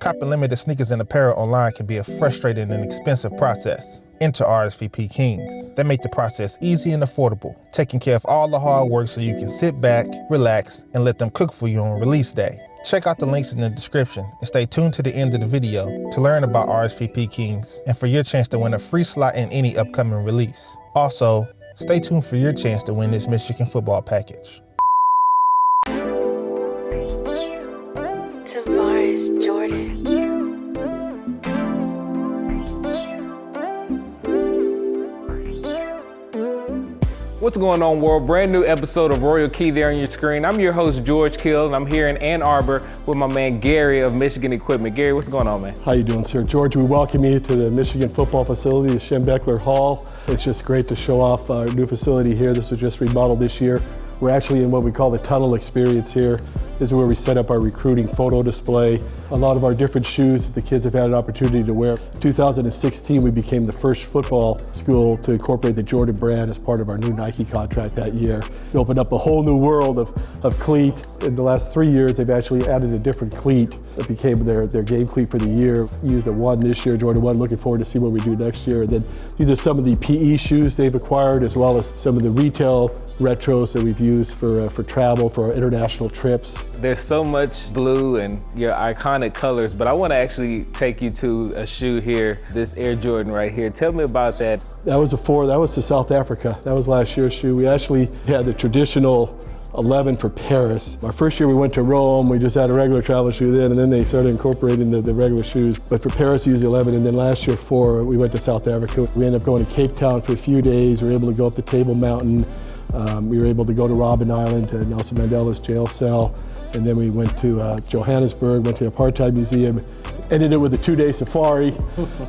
Copping limited sneakers and apparel online can be a frustrating and expensive process. Enter RSVP Kings. They make the process easy and affordable, taking care of all the hard work so you can sit back, relax, and let them cook for you on release day. Check out the links in the description and stay tuned to the end of the video to learn about RSVP Kings and for your chance to win a free slot in any upcoming release. Also, stay tuned for your chance to win this Michigan football package. Tavares Jordan. What's going on, world? Brand new episode of Royal Key there on your screen. I'm your host, George Kill, and I'm here in Ann Arbor with my man, Gary of Michigan Equipment. Gary, what's going on, man? How you doing, sir? George, we welcome you to the Michigan football facility, the Schembechler Hall. It's just great to show off our new facility here. This was just remodeled this year. We're actually in what we call the tunnel experience here. This is where we set up our recruiting photo display. A lot of our different shoes that the kids have had an opportunity to wear. 2016, we became the first football school to incorporate the Jordan brand as part of our new Nike contract that year. It opened up a whole new world of cleats. In the last 3 years, they've actually added a different cleat that became their game cleat for the year. Used the 1 this year, Jordan 1, looking forward to see what we do next year. And then these are some of the PE shoes they've acquired, as well as some of the retail retros that we've used for travel, for our international trips. There's so much blue and your iconic colors, but I want to actually take you to a shoe here, this Air Jordan right here. Tell me about that. That was to South Africa. That was last year's shoe. We actually had the traditional 11 for Paris. Our first year we went to Rome, we just had a regular travel shoe then, and then they started incorporating the regular shoes. But for Paris we used the 11, and then last year we went to South Africa. We ended up going to Cape Town for a few days. We were able to go up to Table Mountain. We were able to go to Robben Island, to Nelson Mandela's jail cell, and then we went to Johannesburg, went to the Apartheid Museum, ended it with a 2-day safari.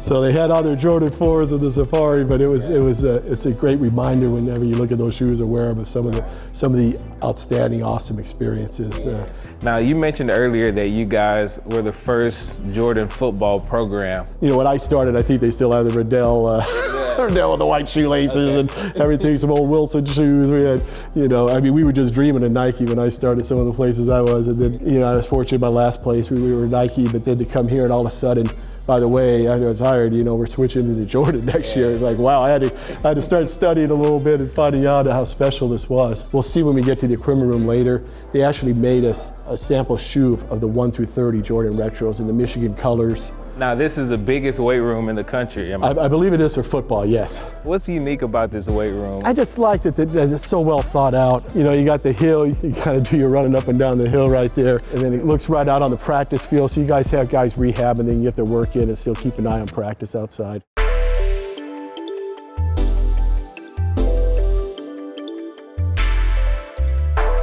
So they had all their Jordan 4s in the safari, but it's a great reminder whenever you look at those shoes or wear them of some of the outstanding, awesome experiences. Now, you mentioned earlier that you guys were the first Jordan football program. You know, when I started, I think they still had the Riddell with the white shoelaces and everything, some old Wilson shoes. We had, we were just dreaming of Nike when I started some of the places I was. And then, I was fortunate my last place, we were Nike, but then to come here and all of a sudden, by the way, I was hired, we're switching into Jordan next year. It's like, wow, I had to start studying a little bit and finding out how special this was. We'll see when we get to the equipment room later. They actually made us a sample shoe of the 1 through 30 Jordan retros in the Michigan colors. Now, this is the biggest weight room in the country. I believe it is for football, yes. What's unique about this weight room? I just like that it's so well thought out. You got the hill, you kind of do your running up and down the hill right there, and then it looks right out on the practice field, so you guys have guys rehab and then you get their work in and still keep an eye on practice outside.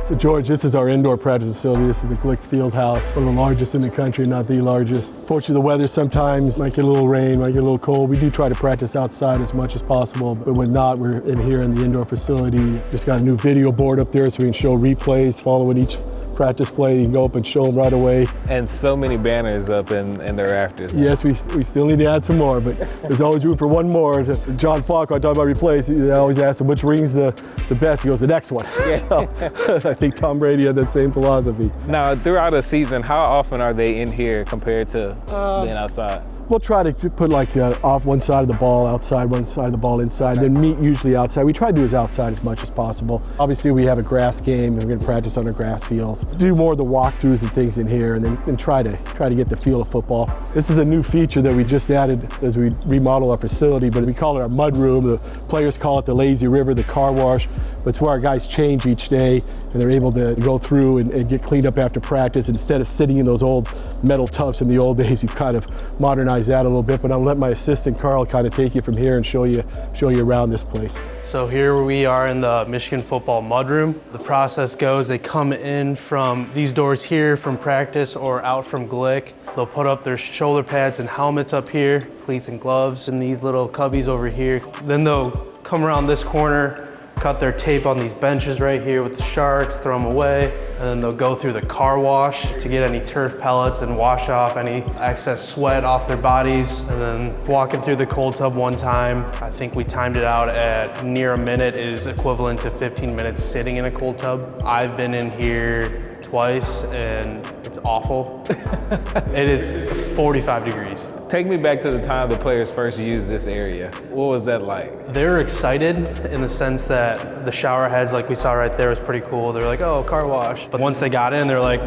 So George, this is our indoor practice facility. This is the Glick Fieldhouse, one of the largest in the country, not the largest. Fortunately, the weather sometimes might get a little rain, might get a little cold. We do try to practice outside as much as possible, but when not, we're in here in the indoor facility. Just got a new video board up there so we can show replays following each practice play. You can go up and show them right away. And so many banners up in the rafters. Yes, we still need to add some more, but there's always room for one more. John Falk, when I talk about replays, I always ask him which ring's the best. He goes, the next one. Yeah. So, I think Tom Brady had that same philosophy. Now, throughout a season, how often are they in here compared to being outside? We'll try to put off one side of the ball outside, one side of the ball inside, then meet usually outside. We try to do as outside as much as possible. Obviously we have a grass game and we're gonna practice on our grass fields. Do more of the walkthroughs and things in here and then try to get the feel of football. This is a new feature that we just added as we remodel our facility, but we call it our mud room. The players call it the lazy river, the car wash, but it's where our guys change each day and they're able to go through and get cleaned up after practice. Instead of sitting in those old metal tubs from the old days, we've kind of modernized that a little bit, but I'll let my assistant Carl kind of take you from here and show you around this place. So here we are in the Michigan football mudroom. The process goes, they come in from these doors here from practice or out from Glick. They'll put up their shoulder pads and helmets up here, cleats and gloves in these little cubbies over here. Then they'll come around this corner, cut their tape on these benches right here with the sharks, throw them away, and then they'll go through the car wash to get any turf pellets and wash off any excess sweat off their bodies. And then walking through the cold tub one time, I think we timed it out at near a minute is equivalent to 15 minutes sitting in a cold tub. I've been in here twice and it's awful. It is 45 degrees. Take me back to the time the players first used this area. What was that like? They were excited in the sense that the shower heads, like we saw right there, was pretty cool. They're like, oh, car wash. But once they got in, they're like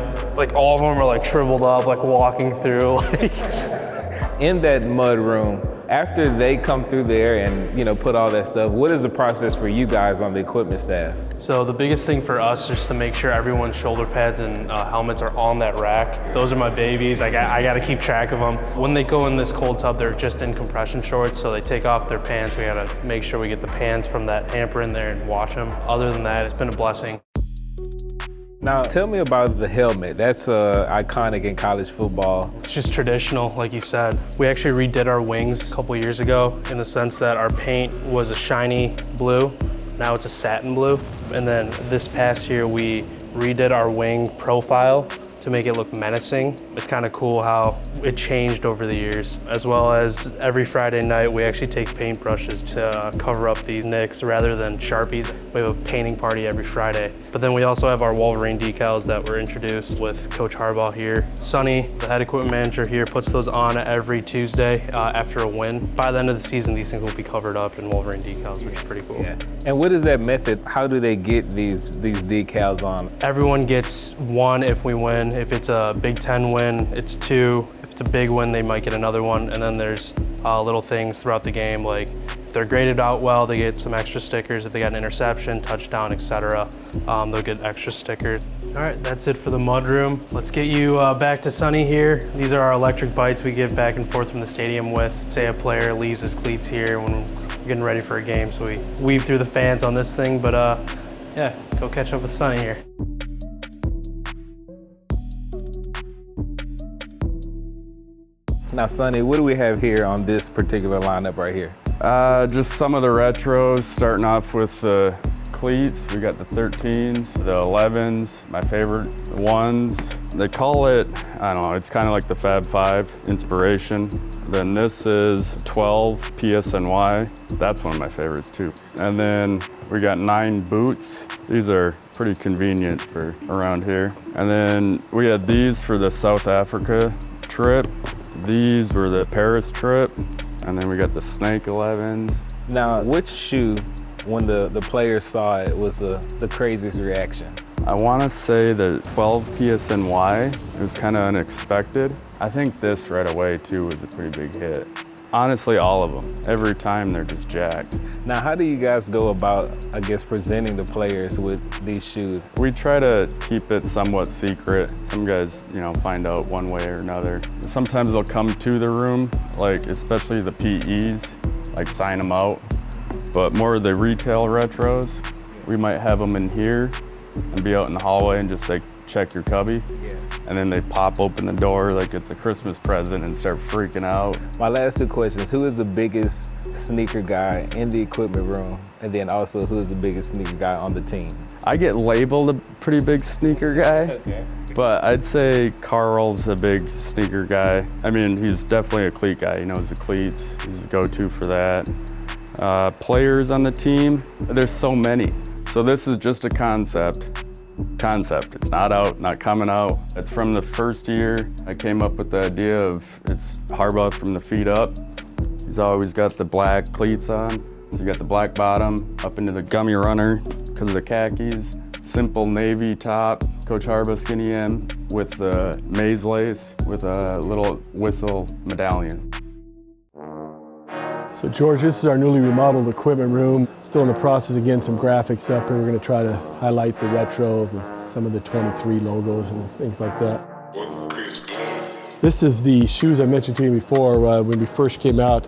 all of them were like shriveled up, like walking through. In that mud room, after they come through there and, you know, put all that stuff, what is the process for you guys on the equipment staff? So the biggest thing for us is to make sure everyone's shoulder pads and helmets are on that rack. Those are my babies. I got to keep track of them. When they go in this cold tub, they're just in compression shorts, so they take off their pants. We got to make sure we get the pants from that hamper in there and wash them. Other than that, it's been a blessing. Now, tell me about the helmet. That's iconic in college football. It's just traditional, like you said. We actually redid our wings a couple years ago in the sense that our paint was a shiny blue. Now it's a satin blue. And then this past year, we redid our wing profile to make it look menacing. It's kind of cool how it changed over the years. As well as every Friday night, we actually take paintbrushes to cover up these nicks rather than Sharpies. We have a painting party every Friday. But then we also have our Wolverine decals that were introduced with Coach Harbaugh here. Sonny, the head equipment manager here, puts those on every Tuesday after a win. By the end of the season, these things will be covered up in Wolverine decals, which is pretty cool. Yeah. And what is that method? How do they get these decals on? Everyone gets one if we win. If it's a Big Ten win, it's two. If it's a big win, they might get another one. And then there's little things throughout the game, like if they're graded out well, they get some extra stickers. If they got an interception, touchdown, etc., they'll get extra stickers. All right, that's it for the mud room. Let's get you back to Sonny here. These are our electric bites we give back and forth from the stadium with. Say a player leaves his cleats here when we're getting ready for a game, so we weave through the fans on this thing, but yeah, go catch up with Sonny here. Now, Sonny, what do we have here on this particular lineup right here? Just some of the retros, starting off with the cleats. We got the 13s, the 11s, my favorite, the 1s. They call it, I don't know, it's kind of like the Fab 5 inspiration. Then this is 12 PSNY. That's one of my favorites too. And then we got 9 boots. These are pretty convenient for around here. And then we had these for the South Africa trip. These were the Paris trip, and then we got the Snake 11s. Now, which shoe, when the players saw it, was the craziest reaction? I want to say the 12 PSNY. It was kind of unexpected. I think this right away too was a pretty big hit. Honestly, all of them. Every time they're just jacked. Now, how do you guys go about, I guess, presenting the players with these shoes? We try to keep it somewhat secret. Some guys, you know, find out one way or another. Sometimes they'll come to the room, like especially the PEs, like sign them out. But more of the retail retros, we might have them in here and be out in the hallway and just like check your cubby. Yeah. And then they pop open the door like it's a Christmas present and start freaking out. My last 2 questions, who is the biggest sneaker guy in the equipment room? And then also, who is the biggest sneaker guy on the team? I get labeled a pretty big sneaker guy, okay. But I'd say Carl's a big sneaker guy. I mean, he's definitely a cleat guy. He knows the cleats. He's the go-to for that. Players on the team, there's so many. So this is just a concept. It's not out, not coming out. It's from the first year I came up with the idea of it's Harbaugh from the feet up. He's always got the black cleats on. So you got the black bottom up into the gummy runner because of the khakis. Simple navy top, Coach Harbaugh skinny M with the maize lace with a little whistle medallion. So George, this is our newly remodeled equipment room. Still in the process of getting some graphics up here. We're going to try to highlight the retros and some of the 23 logos and things like that. This is the shoes I mentioned to you before. When we first came out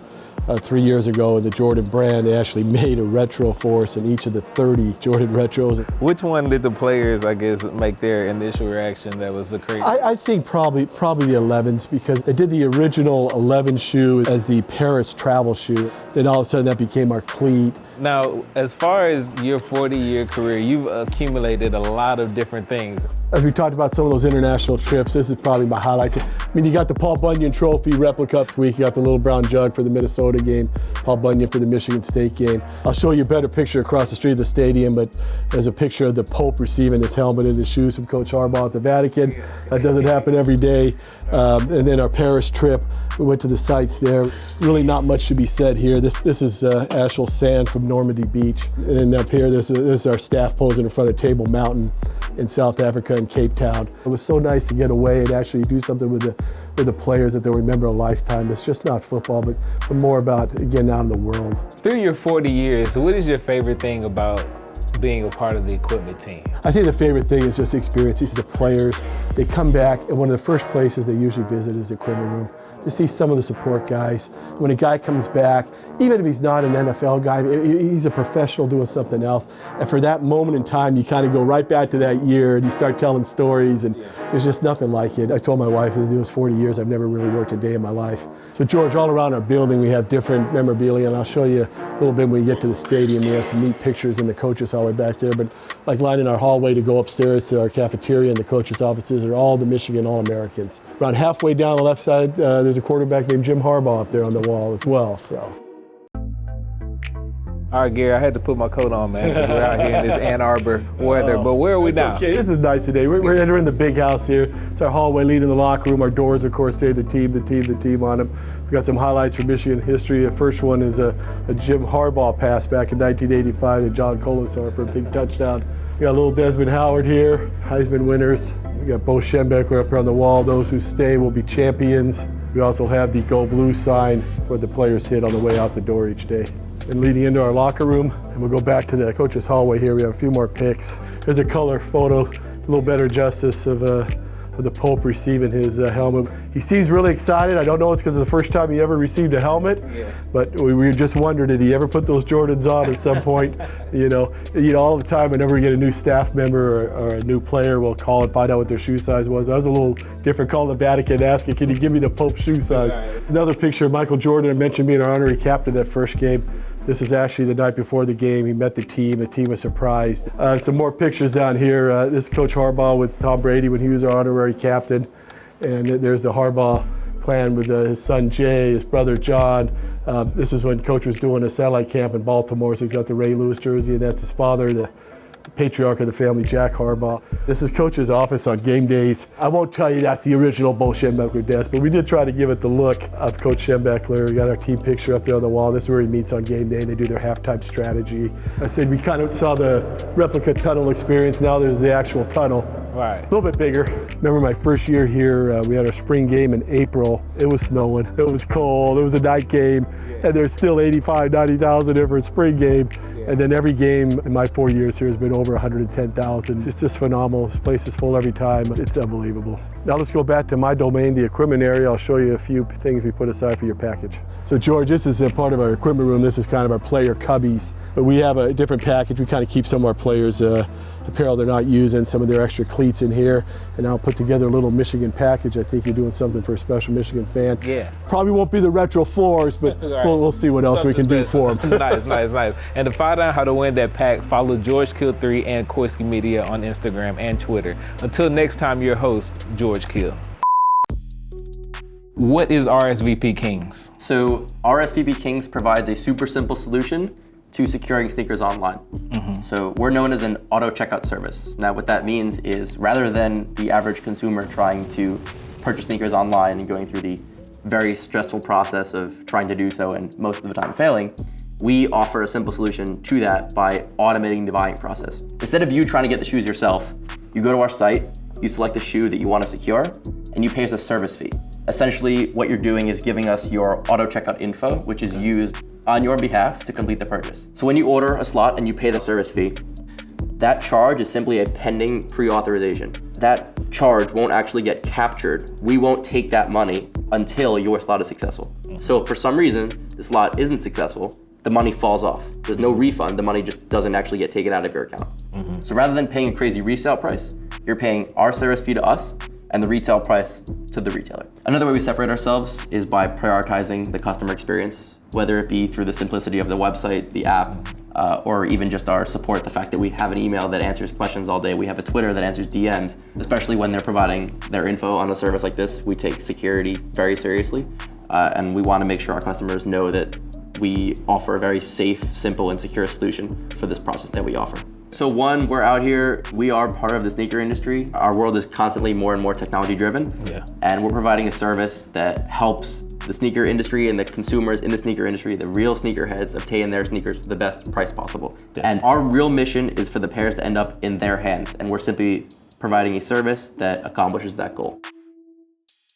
3 years ago in the Jordan brand, they actually made a retro for us in each of the 30 Jordan retros. Which one did the players, I guess, make their initial reaction that was the crazy? I think probably the 11s, because they did the original 11 shoe as the Paris travel shoe. Then all of a sudden that became our cleat. Now, as far as your 40-year career, you've accumulated a lot of different things. As we talked about some of those international trips, this is probably my highlights. I mean, you got the Paul Bunyan Trophy replica week, you got the little brown jug for the Minnesota Florida game, Paul Bunyan for the Michigan State game. I'll show you a better picture across the street of the stadium, but there's a picture of the Pope receiving his helmet and his shoes from Coach Harbaugh at the Vatican. That doesn't happen every day. And then our Paris trip, we went to the sites there. Really not much to be said here. This is actual sand from Normandy Beach. And up here, this is our staff posing in front of Table Mountain in South Africa and Cape Town. It was so nice to get away and actually do something with the players that they'll remember a lifetime. It's just not football, but more about getting out in the world. Through your 40 years, what is your favorite thing about being a part of the equipment team? I think the favorite thing is just the experience. These are the players. They come back, and one of the first places they usually visit is the equipment room to see some of the support guys. When a guy comes back, even if he's not an NFL guy, he's a professional doing something else. And for that moment in time, you kind of go right back to that year and you start telling stories, and there's just nothing like it. I told my wife, in those 40 years, I've never really worked a day in my life. So George, all around our building, we have different memorabilia, and I'll show you a little bit when we get to the stadium. We have some neat pictures in the coaches' hall back there, but like lining our hallway to go upstairs to our cafeteria and the coaches' offices are all the Michigan All-Americans. Around halfway down the left side, there's a quarterback named Jim Harbaugh up there on the wall as well. So. All right, Gary, I had to put my coat on, man, because we're out here in this Ann Arbor weather. But where are we now? Okay, this is nice today. We're entering the big house here. It's our hallway leading to the locker room. Our doors, of course, say the team on them. We've got some highlights from Michigan history. The first one is a Jim Harbaugh pass back in 1985 to John Colasar for a big touchdown. We got a little Desmond Howard here, Heisman winners. We got Bo Schembechler up here on the wall. Those who stay will be champions. We also have the Go Blue sign where the players hit on the way out the door each day. And leading into our locker room, and we'll go back to the coach's hallway here. We have a few more pics. There's a color photo, a little better justice of the Pope receiving his helmet. He seems really excited. I don't know if it's because it's the first time he ever received a helmet, but we just wondered, did he ever put those Jordans on at some point? You know, all the time, whenever we get a new staff member or a new player, we'll call and find out what their shoe size was. I was a little different, calling the Vatican asking, can you give me the Pope's shoe size? Another picture of Michael Jordan. I mentioned being our honorary captain that first game. This is actually the night before the game. He met the team was surprised. Some more pictures down here. This is Coach Harbaugh with Tom Brady when he was our honorary captain. And there's the Harbaugh clan with his son Jay, his brother John. This is when Coach was doing a satellite camp in Baltimore, so he's got the Ray Lewis jersey, and that's his father, the patriarch of the family, Jack Harbaugh. This is Coach's office on game days. I won't tell you that's the original Bo Schembechler desk, but we did try to give it the look of Coach Schembechler. We got our team picture up there on the wall. This is where he meets on game day, and they do their halftime strategy. I said we kind of saw the replica tunnel experience. Now there's the actual tunnel. Right. A little bit bigger. Remember my first year here, we had our spring game in April. It was snowing, it was cold, it was a night game, and there's still 85, 90,000 there for a spring game. And then every game in my 4 years here has been over 110,000. It's just phenomenal. This place is full every time. It's unbelievable. Now let's go back to my domain, the equipment area. I'll show you a few things we put aside for your package. So George, this is a part of our equipment room. This is kind of our player cubbies. But we have a different package. We kind of keep some of our players' apparel they're not using, some of their extra cleats in here. And I'll put together a little Michigan package. I think you're doing something for a special Michigan fan. Yeah. Probably won't be the retro fours, but right. we'll see what else we can do for them. Nice. And to find out how to win that pack, follow George Kill 3 and Korsky Media on Instagram and Twitter. Until next time, your host, George Kill. What is RSVP Kings? So RSVP Kings provides a super simple solution to securing sneakers online. So we're known as an auto checkout service. Now what that means is rather than the average consumer trying to purchase sneakers online and going through the very stressful process of trying to do so and most of the time failing, we offer a simple solution to that by automating the buying process. Instead of you trying to get the shoes yourself, you go to our site, you select a shoe that you want to secure, and you pay us a service fee. Essentially, what you're doing is giving us your auto checkout info, which is used on your behalf to complete the purchase. So when you order a slot and you pay the service fee, that charge is simply a pending pre-authorization. That charge won't actually get captured. We won't take that money until your slot is successful. So if for some reason the slot isn't successful, the money falls off. There's no refund, the money just doesn't actually get taken out of your account. So rather than paying a crazy resale price, you're paying our service fee to us and the retail price to the retailer. Another way we separate ourselves is by prioritizing the customer experience, whether it be through the simplicity of the website, the app, or even just our support, the fact that we have an email that answers questions all day, we have a Twitter that answers DMs, especially when they're providing their info on a service like this. We take security very seriously, and we want to make sure our customers know that we offer a very safe, simple, and secure solution for this process that we offer. So one, we're out here, we are part of the sneaker industry. Our world is constantly more and more technology driven. Yeah. And we're providing a service that helps the sneaker industry and the consumers in the sneaker industry, the real sneakerheads, obtain their sneakers for the best price possible. Yeah. And our real mission is for the pairs to end up in their hands. And we're simply providing a service that accomplishes that goal.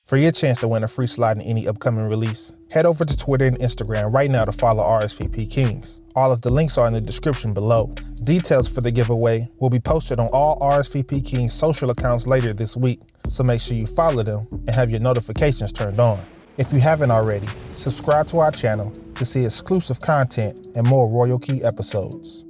For your chance to win a free slide in any upcoming release, head over to Twitter and Instagram right now to follow RSVP Kings. All of the links are in the description below. Details for the giveaway will be posted on all RSVP Kings social accounts later this week, so make sure you follow them and have your notifications turned on. If you haven't already, subscribe to our channel to see exclusive content and more Royal Key episodes.